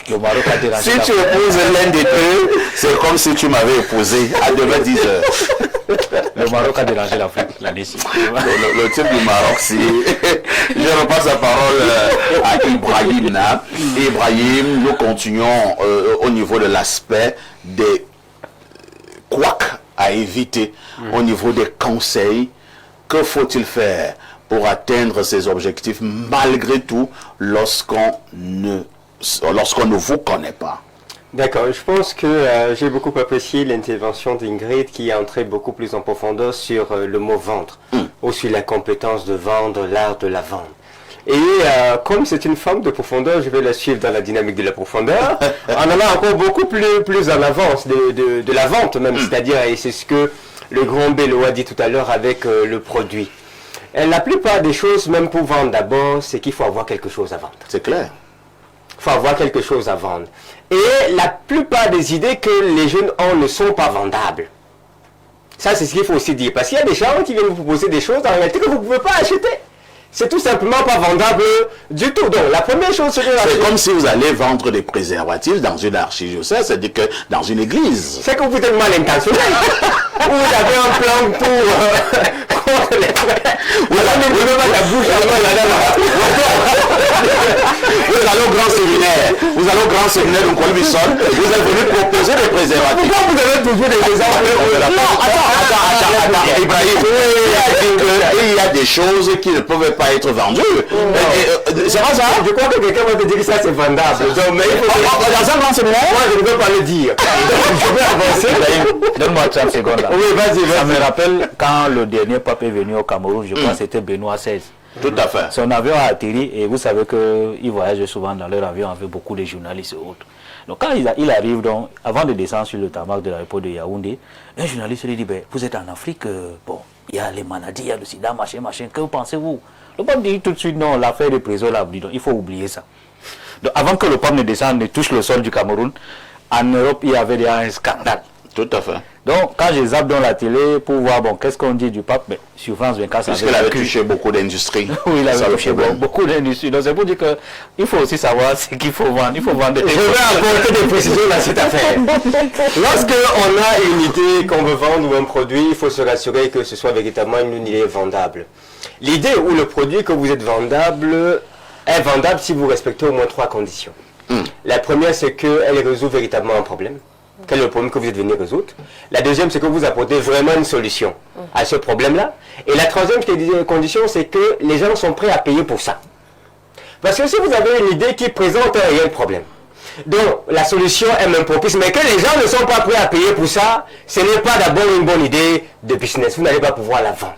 Le Maroc a dérangé. Si tu épouses l'un des deux, c'est comme si tu m'avais épousé à demain 10 heures. Le Maroc a dérangé l'Afrique l'année ci. Le type du Maroc, si je repasse la parole à Ibrahim. Ibrahim, nous continuons au niveau de l'aspect des couacs à éviter, au niveau des conseils. Que faut-il faire pour atteindre ces objectifs malgré tout lorsqu'on ne vous connaît pas? D'accord, je pense que j'ai beaucoup apprécié l'intervention d'Ingrid qui est entrée beaucoup plus en profondeur sur le mot vendre, ou sur la compétence de vendre, l'art de la vente. Et comme c'est une femme de profondeur, je vais la suivre dans la dynamique de la profondeur, en allant encore beaucoup plus en avance de la vente même, c'est-à-dire, et c'est ce que le grand Bello a dit tout à l'heure avec le produit. Et la plupart des choses, même pour vendre d'abord, c'est qu'il faut avoir quelque chose à vendre. C'est clair. Il faut avoir quelque chose à vendre. Et la plupart des idées que les jeunes ont ne sont pas vendables. Ça, c'est ce qu'il faut aussi dire. Parce qu'il y a des gens qui viennent vous proposer des choses en réalité que vous ne pouvez pas acheter. C'est tout simplement pas vendable du tout. Donc, la première chose, c'est comme si vous allez vendre des préservatifs dans une archidiocèse, c'est-à-dire que dans une église. C'est que vous êtes mal intentionné. Ou vous avez un plan pour contre les frères. Vous allez la bouche Vous allez au grand séminaire. Vous allez au grand séminaire de Colbison. Vous êtes venu proposer des préservatifs. Pourquoi vous avez toujours des exemples? Non, attends. Ibrahim, il y a des choses qui ne peuvent pas être vendues. C'est pas ça? Je crois que quelqu'un va te dire que ça c'est vendable. Donc, mais il faut dans un grand séminaire? Moi, je ne peux pas le dire. Je vais avancer. Donne-moi 30 secondes là. Oui, vas-y. Ça me rappelle quand le dernier pape est venu au Cameroun, je crois que c'était Benoît XVI. Tout à fait. Son avion a atterri et vous savez qu'ils voyagent souvent dans leur avion avec beaucoup de journalistes et autres. Donc quand il arrive, donc, avant de descendre sur le tarmac de l'aéroport de Yaoundé, un journaliste lui dit, ben, vous êtes en Afrique, bon, il y a les maladies, il y a le sida, machin, que pensez-vous? Le pape dit tout de suite, non, l'affaire de prison là, il faut oublier ça. Donc avant que le pape ne descende, ne touche le sol du Cameroun, en Europe, il y avait déjà un scandale. Tout à fait. Donc, quand je zappe dans la télé pour voir, bon, qu'est-ce qu'on dit du pape, ben, sur France 24, parce qu'il avait touché beaucoup d'industries. Oui, il avait touché beaucoup d'industries. Donc, c'est pour dire qu'il faut aussi savoir ce qu'il faut vendre. Il faut vendre des... Je vais apporter des précisions dans cette affaire. Lorsque on a une idée qu'on veut vendre ou un produit, il faut se rassurer que ce soit véritablement une idée vendable. L'idée ou le produit que vous êtes vendable est vendable si vous respectez au moins 3 conditions. La première, c'est qu'elle résout véritablement un problème. Quel est le problème que vous êtes venu résoudre? La deuxième, c'est que vous apportez vraiment une solution à ce problème-là. Et la troisième condition, c'est que les gens sont prêts à payer pour ça. Parce que si vous avez une idée qui présente un réel problème, donc la solution est même propice, mais que les gens ne sont pas prêts à payer pour ça, ce n'est pas d'abord une bonne idée de business. Vous n'allez pas pouvoir la vendre.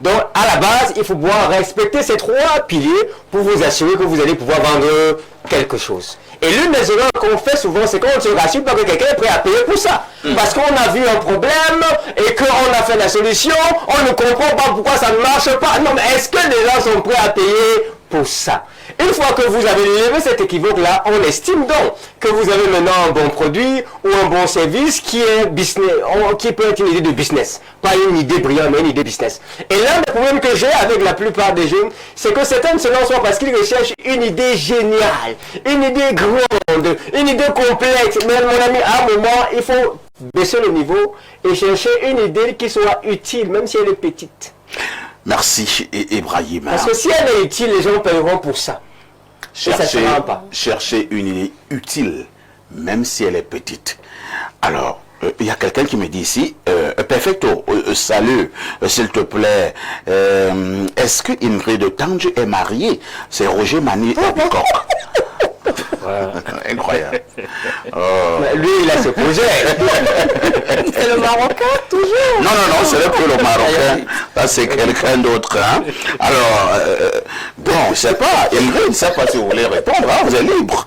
Donc, à la base, il faut pouvoir respecter ces 3 piliers pour vous assurer que vous allez pouvoir vendre quelque chose. Et l'une des erreurs qu'on fait souvent, c'est qu'on ne se rassure pas que quelqu'un est prêt à payer pour ça. Parce qu'on a vu un problème et qu'on a fait la solution, on ne comprend pas pourquoi ça ne marche pas. Non, mais est-ce que les gens sont prêts à payer pour ça? Une fois que vous avez levé cet équivoque-là, on estime donc que vous avez maintenant un bon produit ou un bon service qui est business, qui peut être une idée de business. Pas une idée brillante, mais une idée business. Et l'un des problèmes que j'ai avec la plupart des jeunes, c'est que certains se lancent parce qu'ils recherchent une idée géniale, une idée grande, une idée complexe. Mais mon ami, à un moment, il faut baisser le niveau et chercher une idée qui soit utile, même si elle est petite. Merci, Ibrahim. Parce que si elle est utile, les gens paieront pour ça. Chercher une idée utile, même si elle est petite. Alors, il y a quelqu'un qui me dit ici, Perfecto, salut, s'il te plaît, est-ce que Ingrid Tange est mariée? C'est Roger Mani Abicor. Incroyable. Lui, il a ce projet. C'est le Marocain, toujours. Non, ce n'est plus le Marocain. Ça, c'est quelqu'un d'autre. Hein? Alors, bon, je ne sais pas. Ingrid, je ne sais pas si vous voulez répondre. Hein? Vous êtes libre.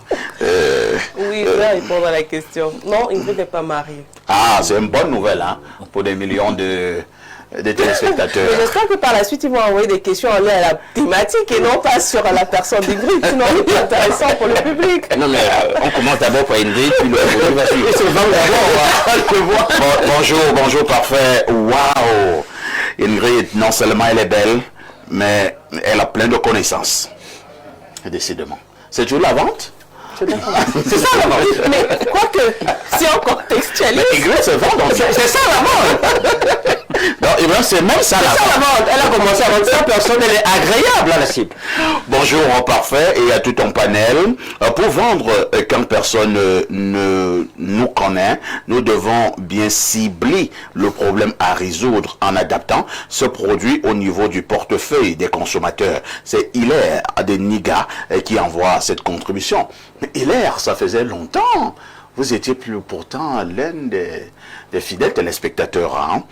Oui, je vais répondre à la question. Non, Ingrid n'est pas mariée. Ah, c'est une bonne nouvelle hein, pour des millions de téléspectateurs. Mais j'espère que par la suite, ils vont envoyer des questions en lien à la thématique et non pas sur la personne d'Ingrid. Sinon, c'est intéressant pour le public. Non, mais on commence d'abord par Ingrid, puis le va suivre. Bonjour, parfait. Waouh! Ingrid, non seulement elle est belle, mais elle a plein de connaissances. Décidément. C'est toujours la vente? C'est ça la vente. Mais quoique, si on contextualise. Ingrid se vend, donc c'est ça la vente. Non, c'est même ça la vente. Elle a commencé à vendre ça, personne, elle est agréable à la cible. Bonjour en parfait et à tout ton panel. Pour vendre quand personne ne nous connaît, nous devons bien cibler le problème à résoudre en adaptant ce produit au niveau du portefeuille des consommateurs. C'est Hilaire de Niga qui envoie cette contribution. Mais Hilaire, ça faisait longtemps. Vous étiez pourtant l'un des fidèles téléspectateurs. Hein?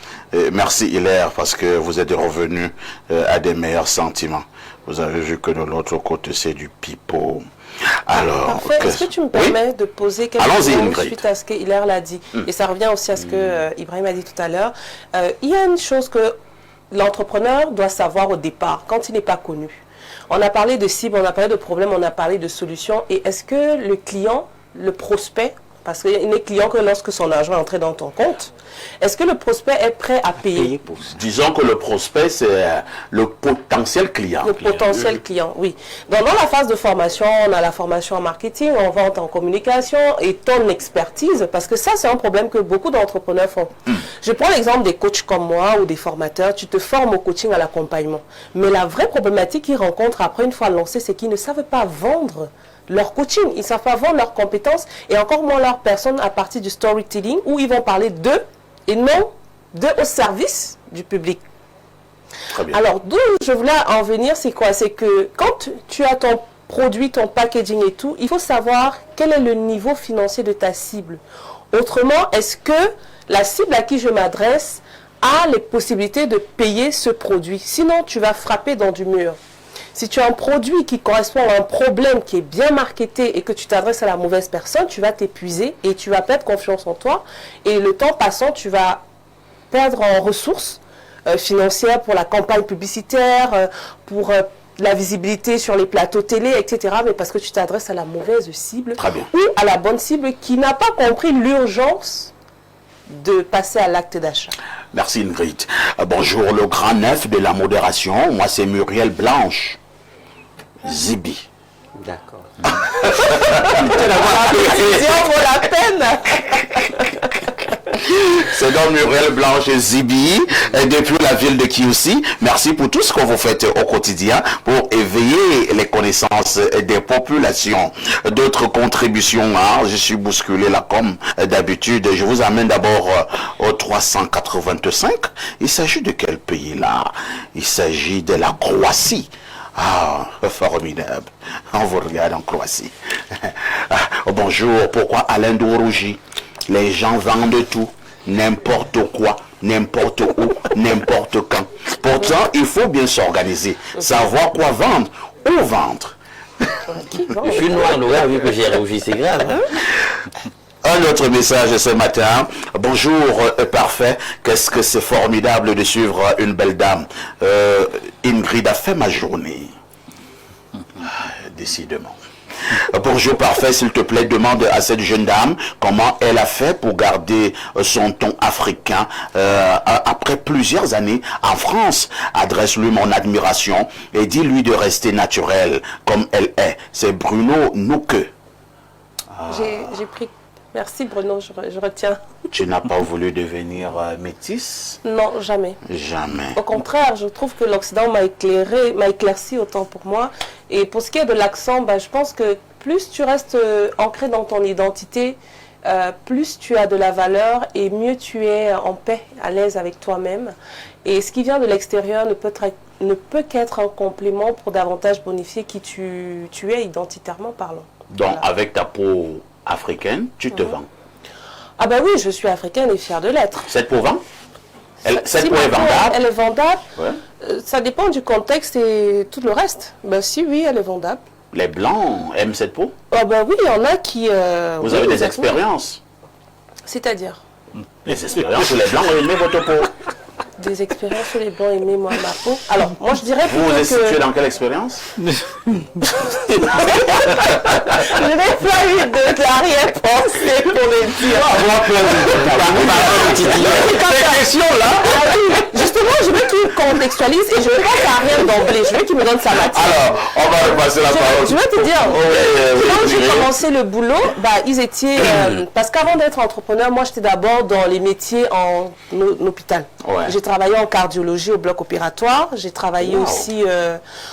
Merci Hilaire parce que vous êtes revenu à des meilleurs sentiments. Vous avez vu que de l'autre côté c'est du pipeau. Alors, parfait. Est-ce que tu me permets de poser quelques questions suite à ce que Hilaire l'a dit? Et ça revient aussi à ce que Ibrahim a dit tout à l'heure. Il y a une chose que l'entrepreneur doit savoir au départ, quand il n'est pas connu. On a parlé de cible, on a parlé de problème, on a parlé de solution. Et est-ce que le client, le prospect, parce qu'il n'est client que lorsque son argent est entré dans ton compte, est-ce que le prospect est prêt à payer pour ça? Disons que le prospect, c'est le potentiel client. Le potentiel client, oui. Donc, dans la phase de formation, on a la formation en marketing, en vente, en communication et ton expertise, parce que ça, c'est un problème que beaucoup d'entrepreneurs font. Je prends l'exemple des coachs comme moi ou des formateurs, tu te formes au coaching, à l'accompagnement. Mais la vraie problématique qu'ils rencontrent après une fois lancé, c'est qu'ils ne savent pas vendre leur coaching, ils ne savent pas vendre leurs compétences et encore moins leur personne à partir du storytelling où ils vont parler d'eux et non d'eux au service du public. Très bien. Alors, d'où je voulais en venir, c'est quoi? C'est que quand tu as ton produit, ton packaging et tout, il faut savoir quel est le niveau financier de ta cible. Autrement, est-ce que la cible à qui je m'adresse a les possibilités de payer ce produit? Sinon, tu vas frapper dans du mur. Si tu as un produit qui correspond à un problème qui est bien marketé et que tu t'adresses à la mauvaise personne, tu vas t'épuiser et tu vas perdre confiance en toi. Et le temps passant, tu vas perdre en ressources financières pour la campagne publicitaire, pour la visibilité sur les plateaux télé, etc. Mais parce que tu t'adresses à la mauvaise cible ou à la bonne cible qui n'a pas compris l'urgence de passer à l'acte d'achat. Merci Ingrid. Bonjour le grand neuf de la modération. Moi c'est Muriel Blanche. Zibi. D'accord. vaut la peine. C'est donc Muriel Blanche Zibi, depuis la ville de Kiousi. Merci pour tout ce que vous faites au quotidien pour éveiller les connaissances des populations. D'autres contributions, hein, je suis bousculé là comme d'habitude. Je vous amène d'abord au 385. Il s'agit de quel pays là? Il s'agit de la Croatie. Ah, formidable. On vous regarde en Croatie. Bonjour, pourquoi Alain Dourouji? Les gens vendent tout, n'importe quoi, n'importe où, n'importe quand. Pourtant, il faut bien s'organiser, savoir quoi vendre, où vendre. Je suis noir, Laura, vu que j'ai réussi, c'est grave. Hein? Un autre message ce matin. Bonjour, parfait. Qu'est-ce que c'est formidable de suivre une belle dame. Ingrid a fait ma journée. Décidément. Bonjour, parfait. S'il te plaît, demande à cette jeune dame comment elle a fait pour garder son ton africain après plusieurs années en France. Adresse-lui mon admiration et dis-lui de rester naturelle comme elle est. C'est Bruno Nouque. J'ai pris... Merci Bruno, je retiens. Tu n'as pas voulu devenir métisse? Non, jamais. Jamais. Au contraire, je trouve que l'Occident m'a éclairci autant pour moi. Et pour ce qui est de l'accent, je pense que plus tu restes ancré dans ton identité, plus tu as de la valeur et mieux tu es en paix, à l'aise avec toi-même. Et ce qui vient de l'extérieur ne peut qu'être un complément pour davantage bonifier qui tu es identitairement parlant. Donc voilà. Avec ta peau africaine, tu te vends. Ah oui, je suis africaine et fière de l'être. Cette peau vend? Cette peau est vendable? Elle est vendable. Ouais. Ça dépend du contexte et tout le reste. Si, oui, elle est vendable. Les Blancs aiment cette peau? Oui, il y en a qui... Vous avez des expériences? C'est-à-dire? Des expériences où les Blancs ont aimé votre peau? Des expériences où les Blancs aimaient ma peau. Alors, moi je dirais plutôt vous que... Vous êtes situé dans quelle expérience? Je n'ai pas eu de l'arrière-pensée pour le dire. Ces questions-là. Justement, je veux qu'il contextualise et je ne veux pas ça rien d'emblée. Je veux qu'il me donne sa matière. Alors, on va repasser la parole. Je veux te dire, quand j'ai commencé le boulot, ils étaient... parce qu'avant d'être entrepreneur, moi j'étais d'abord dans les métiers en hôpital. Ouais. J'ai travaillé en cardiologie au bloc opératoire, j'ai travaillé aussi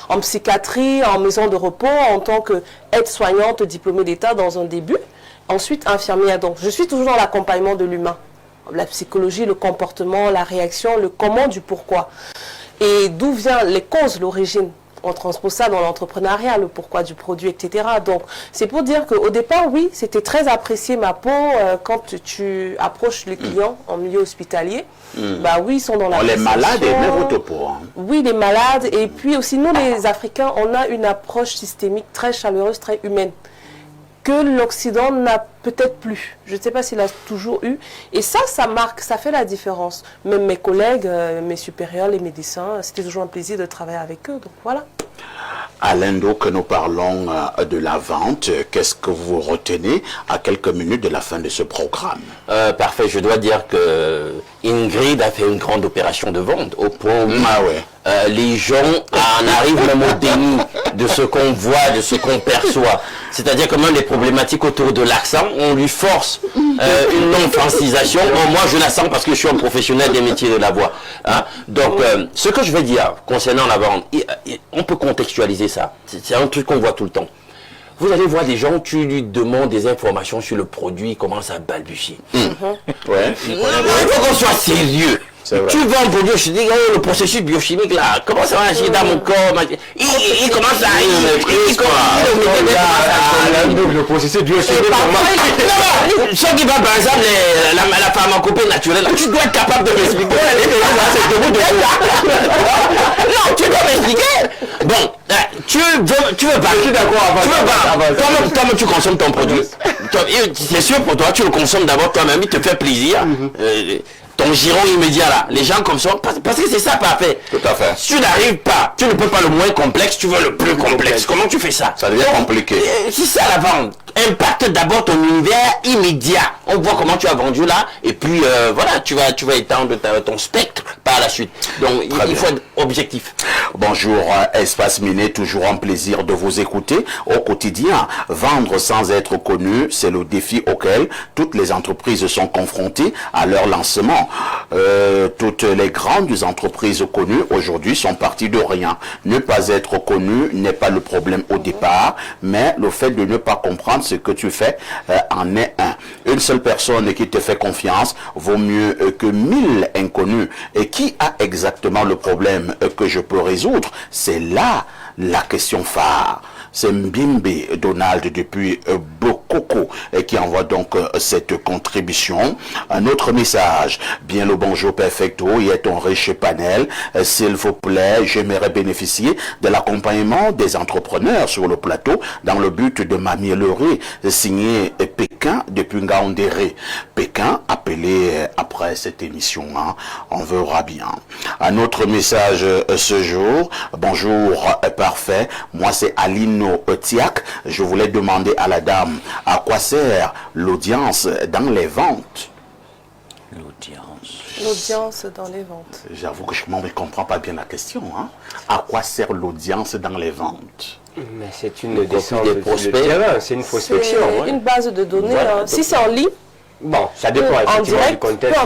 en psychiatrie, en maison de repos, en tant qu'aide-soignante diplômée d'État dans un début. Ensuite, infirmière. Donc, je suis toujours dans l'accompagnement de l'humain. La psychologie, le comportement, la réaction, le comment du pourquoi. Et d'où viennent les causes, l'origine. On transpose ça dans l'entrepreneuriat, le pourquoi du produit, etc. Donc, c'est pour dire qu'au départ, oui, c'était très apprécié ma peau quand tu approches les clients en milieu hospitalier. Oui, ils sont dans la les malades aimaient votre peau. Hein. Oui, les malades. Et puis aussi, nous, les Africains, on a une approche systémique très chaleureuse, très humaine, que l'Occident n'a peut-être plus. Je ne sais pas s'il a toujours eu. Et ça marque, ça fait la différence. Même mes collègues, mes supérieurs, les médecins, c'était toujours un plaisir de travailler avec eux. Donc voilà. Alain, donc nous parlons de la vente. Qu'est-ce que vous retenez à quelques minutes de la fin de ce programme? Parfait, je dois dire que Ingrid a fait une grande opération de vente au point où les gens en arrivent même au déni de ce qu'on voit, de ce qu'on perçoit. C'est-à-dire que même les problématiques autour de l'accent, on lui force une non-francisation. Bon, moi, je la sens parce que je suis un professionnel des métiers de la voix. Hein? Donc, ce que je veux dire concernant la vente, on peut contextualiser ça. C'est un truc qu'on voit tout le temps. Vous allez voir des gens, tu lui demandes des informations sur le produit, il commence à balbutier. Il faut qu'on soit sérieux. Tu vends un produit, je te dis, le processus biochimique là, comment ça va agir dans mon corps? Il commence à... Le processus biochimique, ceux qui vendent par exemple la pharmacopée naturelle, tu dois être capable de m'expliquer. Non, tu dois m'expliquer. Bon, tu veux pas. Je suis d'accord. Toi-même, tu consommes ton produit. C'est sûr pour toi, tu le consommes d'abord toi-même, il te fait plaisir. Ton giron immédiat là, les gens comme ça, parce que c'est ça parfait. Tout à fait. Si tu n'arrives pas, tu ne peux pas le moins complexe, tu veux le plus complexe. Comment tu fais ça? Ça devient compliqué. C'est ça la vente. Impacte d'abord ton univers immédiat. On voit comment tu as vendu là, et puis voilà, tu vas étendre ton spectre par la suite. Donc il faut être objectif. Bonjour, Espace Miné, toujours un plaisir de vous écouter au quotidien. Vendre sans être connu, c'est le défi auquel toutes les entreprises sont confrontées à leur lancement. Toutes les grandes entreprises connues aujourd'hui sont parties de rien. Ne pas être connu n'est pas le problème au départ, mais le fait de ne pas comprendre ce que tu fais en est un. Une seule personne qui te fait confiance vaut mieux que 1000 inconnus. Et qui a exactement le problème que je peux résoudre? C'est là la question phare. c'est Mbimbe Donald depuis Bokoko qui envoie donc cette contribution. Un autre message. Bien le bonjour perfecto, il est un riche panel. S'il vous plaît, j'aimerais bénéficier de l'accompagnement des entrepreneurs sur le plateau dans le but de m'améliorer. Signé Pékin depuis Ngaoundéré. Pékin, appelé après cette émission, hein, on verra bien. Un autre message ce jour. Bonjour, parfait. Moi, c'est Alino Tiak. Je voulais demander à la dame à quoi sert l'audience dans les ventes. L'audience dans les ventes. J'avoue que je ne comprends pas bien la question. Hein. À quoi sert l'audience dans les ventes? Mais c'est une descente des prospects. C'est une prospection. C'est une base de données. Voilà, si c'est en ligne, bon, ça dépend en direct, du contexte.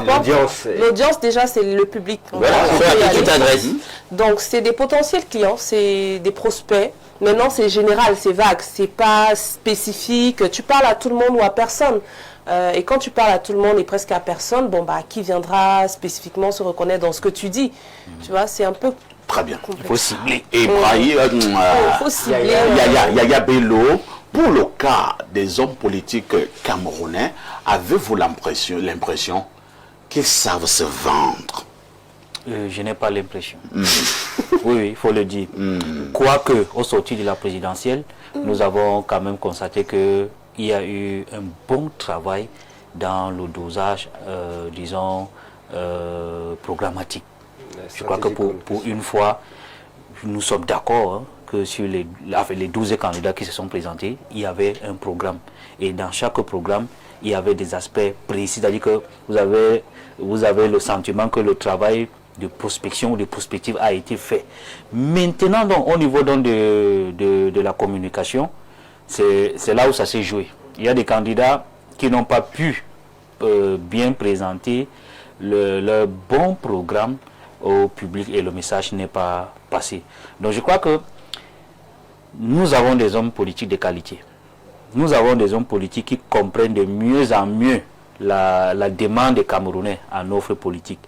L'audience, déjà, c'est le public. Voilà, c'est toute adresse. Donc, c'est des potentiels clients, c'est des prospects. Maintenant, c'est général, c'est vague, c'est pas spécifique. Tu parles à tout le monde ou à personne. Et quand tu parles à tout le monde et presque à personne, bon, bah, qui viendra spécifiquement se reconnaître dans ce que tu dis? Tu vois, c'est un peu... Très bien. complexe. Il faut cibler. Et Brahim, il faut cibler. Yaya Bello, pour le cas des hommes politiques camerounais, avez-vous l'impression qu'ils savent se vendre? Je n'ai pas l'impression. Oui, il faut le dire. Quoique, au sortir de la présidentielle, nous avons quand même constaté qu'il y a eu un bon travail dans le dosage, disons, programmatique. Je crois que pour une fois, nous sommes d'accord hein, que sur les 12 candidats qui se sont présentés, il y avait un programme. Et dans chaque programme, il y avait des aspects précis. C'est-à-dire que vous avez le sentiment que le travail de prospection ou de prospective a été fait. Maintenant, donc, au niveau donc, de la communication, c'est là où ça s'est joué. Il y a des candidats qui n'ont pas pu bien présenter leur bon programme au public et le message n'est pas passé. Donc je crois que nous avons des hommes politiques de qualité. Nous avons des hommes politiques qui comprennent de mieux en mieux la demande des Camerounais en offre politique.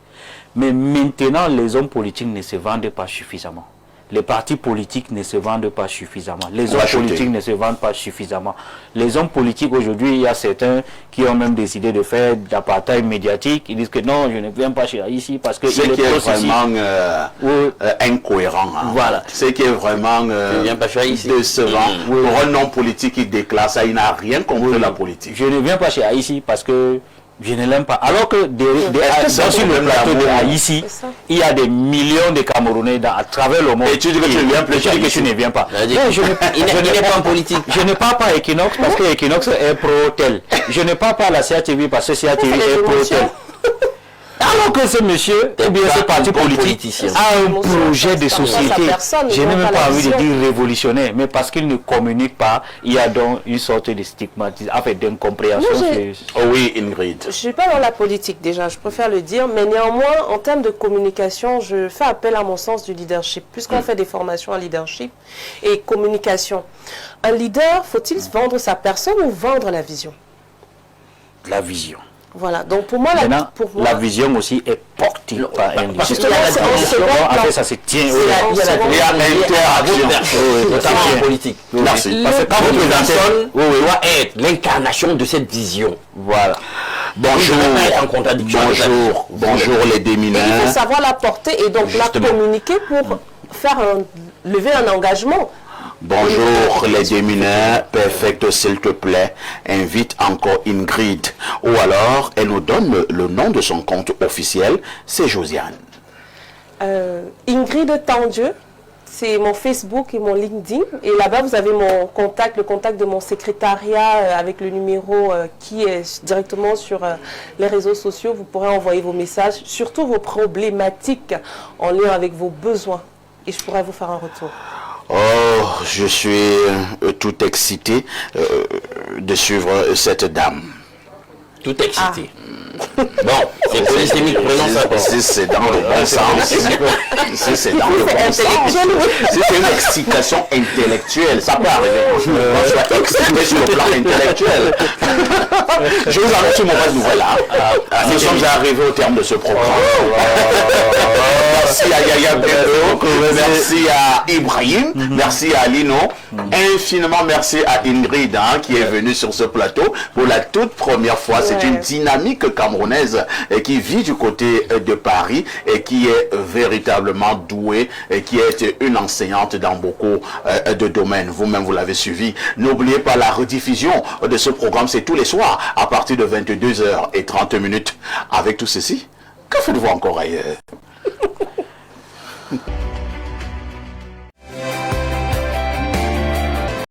Mais maintenant, les hommes politiques ne se vendent pas suffisamment. Les partis politiques ne se vendent pas suffisamment. Les hommes politiques ne se vendent pas suffisamment. Les hommes politiques, aujourd'hui, il y a certains qui ont même décidé de faire de l'apartheid médiatique. Ils disent que non, je ne viens pas chez ici parce que... C'est qui est vraiment incohérent. Hein. Voilà. C'est qui est vraiment décevant. Pour un homme politique qui déclare ça, il n'a rien contre la politique. Je ne viens pas chez Haïti parce que je ne l'aime pas. Alors que sur le plateau de Haïti, il y a des millions de Camerounais à travers le monde. Et tu dis que tu ne viens pas. Je ne viens pas. Il n'est pas en politique. Je ne parle pas à Equinox parce que Equinox est pro-tel. Je ne parle pas à la CATV parce que CATV est pro-tel. Alors que ce monsieur, ou bien ce parti politique, a un projet de société, je n'ai même pas envie de dire révolutionnaire, mais parce qu'il ne communique pas, il y a donc une sorte de stigmatisme, en fait, d'incompréhension. Oh oui, Ingrid. Je ne suis pas dans la politique déjà, je préfère le dire, mais néanmoins, en termes de communication, je fais appel à mon sens du leadership, puisqu'on fait des formations en leadership et communication. Un leader, faut-il vendre sa personne ou vendre la vision? La vision. Voilà, donc pour moi, la vision aussi est portée par un leader. Justement, après ça se tient. Il y a l'interaction, notamment en politique. Merci. Parce que quand vous présentez, doit être l'incarnation de cette vision. Voilà. Bonjour les démineurs. Il faut savoir la porter et donc la communiquer pour faire lever un engagement. Bonjour les démineurs, perfect s'il te plaît, invite encore Ingrid. Ou alors, elle nous donne le nom de son compte officiel, c'est Josiane. Ingrid Tandieu, c'est mon Facebook et mon LinkedIn. Et là-bas, vous avez mon contact, le contact de mon secrétariat avec le numéro qui est directement sur les réseaux sociaux. Vous pourrez envoyer vos messages, surtout vos problématiques en lien avec vos besoins. Et je pourrai vous faire un retour. Oh, je suis tout excité de suivre cette dame. Tout excité. Bon, c'est polysémique, prenons ça. Si c'est dans le bon sens. Si c'est dans le bon sens. Si c'est une excitation intellectuelle, ça peut arriver. Je suis excité sur le plan intellectuel. Je vous annonce une mauvaise nouvelle. Nous sommes arrivés au terme de ce programme. Merci à Yaya Bello, merci à Ibrahim, merci à Lino, infiniment merci à Ingrid qui est venue sur ce plateau pour la toute première fois. C'est une dynamique camerounaise qui vit du côté de Paris et qui est véritablement douée et qui est une enseignante dans beaucoup de domaines. Vous-même, vous l'avez suivi. N'oubliez pas la rediffusion de ce programme, c'est tous les soirs à partir de 22h30. Avec tout ceci, que faites-vous encore ailleurs?